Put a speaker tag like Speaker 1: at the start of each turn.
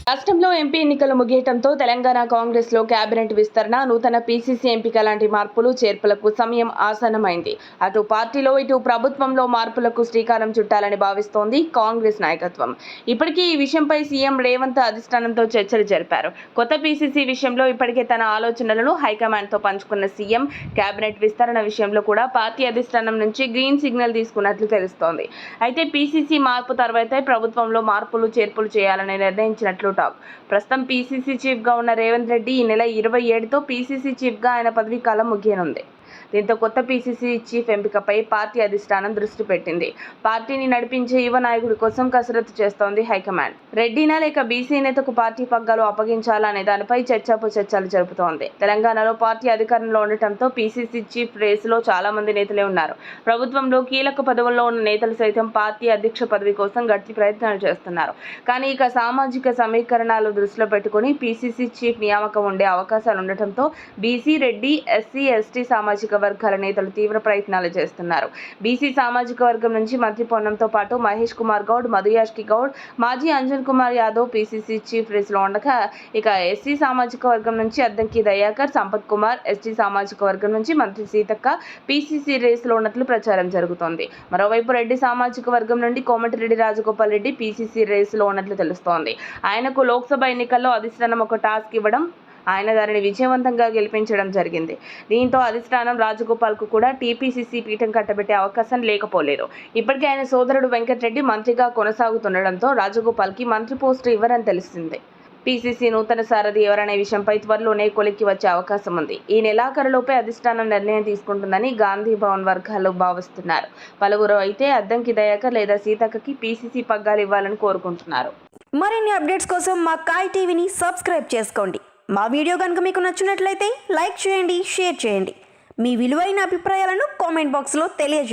Speaker 1: రాష్ట్రంలో ఎంపీ ఎన్నికలు ముగియటంతో తెలంగాణ కాంగ్రెస్లో కేబినెట్ విస్తరణ, నూతన పీసీసీ ఎంపిక లాంటి మార్పులు చేర్పులకు సమయం ఆసన్నమైంది. అటు పార్టీలో ఇటు ప్రభుత్వంలో మార్పులకు శ్రీకారం చుట్టాలని భావిస్తోంది కాంగ్రెస్ నాయకత్వం. ఇప్పటికీ ఈ విషయంపై సీఎం రేవంత్ అధిష్టానంతో చర్చలు జరిపారు. కొత్త పీసీసీ విషయంలో ఇప్పటికే తన ఆలోచనలను హైకమాండ్తో పంచుకున్న సీఎం కేబినెట్ విస్తరణ విషయంలో కూడా పార్టీ అధిష్టానం నుంచి గ్రీన్ సిగ్నల్ తీసుకున్నట్లు తెలుస్తోంది. అయితే పీసీసీ మార్పు తర్వాతే ప్రభుత్వంలో మార్పులు చేర్పులు చేయాలని నిర్ణయించినట్లు టాక్. ప్రస్తుతం పీసీసీ చీఫ్గా ఉన్న రేవంత్ రెడ్డి ఈ నెల 27తో పీసీసీ చీఫ్గా ఆయన పదవీకాలం ముగియనుంది. దీంతో కొత్త పీసీసీ చీఫ్ ఎంపికపై పార్టీ అధిష్టానం దృష్టి పెట్టింది. పార్టీని నడిపించే యువ నాయకుడి కోసం కసరత్తు చేస్తోంది హైకమాండ్. రెడ్డినా లేక బీసీ నేతకు పార్టీ పగ్గాలు అప్పగించాలా అనే దానిపై చర్చలు జరుపుతోంది. తెలంగాణలో పార్టీ అధికారంలో ఉండటంతో పీసీసీ చీఫ్ రేసులో చాలా మంది నేతలే ఉన్నారు. ప్రభుత్వంలో కీలక పదవుల్లో ఉన్న నేతలు సైతం పార్టీ అధ్యక్ష పదవి కోసం గట్టి ప్రయత్నాలు చేస్తున్నారు. కానీ ఇక సామాజిక సమీకరణాలు దృష్టిలో పెట్టుకుని పీసీసీ చీఫ్ నియామకం ఉండే అవకాశాలు ఉండటంతో బీసీ, రెడ్డి, ఎస్సీ, ఎస్టీ సామాజిక వర్గాల నేతలు తీవ్ర ప్రయత్నాలు చేస్తున్నారు. బీసీ సామాజిక వర్గం నుంచి మంత్రి పొన్నంతో పాటు మహేష్ కుమార్ గౌడ్, మధుయాష్కి గౌడ్, మాజీ అంజన్ కుమార్ యాదవ్ పీసీసీ చీఫ్ రేసులో ఉండగా, ఇక ఎస్సీ సామాజిక వర్గం నుంచి అద్దంకి దయాకర్, సంపత్ కుమార్, ఎస్టీ సామాజిక వర్గం నుంచి మంత్రి సీతక్క పీసీసీ రేసులో ఉన్నట్లు ప్రచారం జరుగుతోంది. మరోవైపు రెడ్డి సామాజిక వర్గం నుండి కోమటిరెడ్డి రాజగోపాల్ రెడ్డి పీసీసీ రేసులో ఉన్నట్లు తెలుస్తోంది. ఆయనకు లోక్సభ ఎన్నికల్లో అధిష్టానం ఒక టాస్క్ ఇవ్వడం, ఆయన దానిని విజయవంతంగా గెలిపించడం జరిగింది. దీంతో అధిష్టానం రాజగోపాల్కు కూడా టీపీసీసీ పీఠం కట్టబెట్టే అవకాశం లేకపోలేదు. ఇప్పటికే ఆయన సోదరుడు వెంకటరెడ్డి మంత్రిగా కొనసాగుతుండటంతో రాజగోపాల్కి మంత్రి పోస్టు ఇవ్వరని తెలిసింది. పీసీసీ నూతన సారథి ఎవరనే విషయంపై త్వరలోనే కొలిక్కి వచ్చే అవకాశం ఉంది. ఈ నెలాఖరులోపే అధిష్టానం నిర్ణయం తీసుకుంటుందని గాంధీ భవన్ వర్గాలు భావిస్తున్నారు. పలువురు అయితే అద్దంకి దయాకర్ లేదా సీతక్కకి పీసీసీ పగ్గాలు ఇవ్వాలని కోరుకుంటున్నారు.
Speaker 2: మరిన్ని అప్డేట్స్ కోసం మా కాయ్ టీవీని సబ్స్క్రైబ్ చేసుకోండి. మా వీడియో కనుక మీకు నచ్చినట్లయితే లైక్ చేయండి, షేర్ చేయండి. మీ విలువైన అభిప్రాయాలను కామెంట్ బాక్స్లో తెలియజేయండి.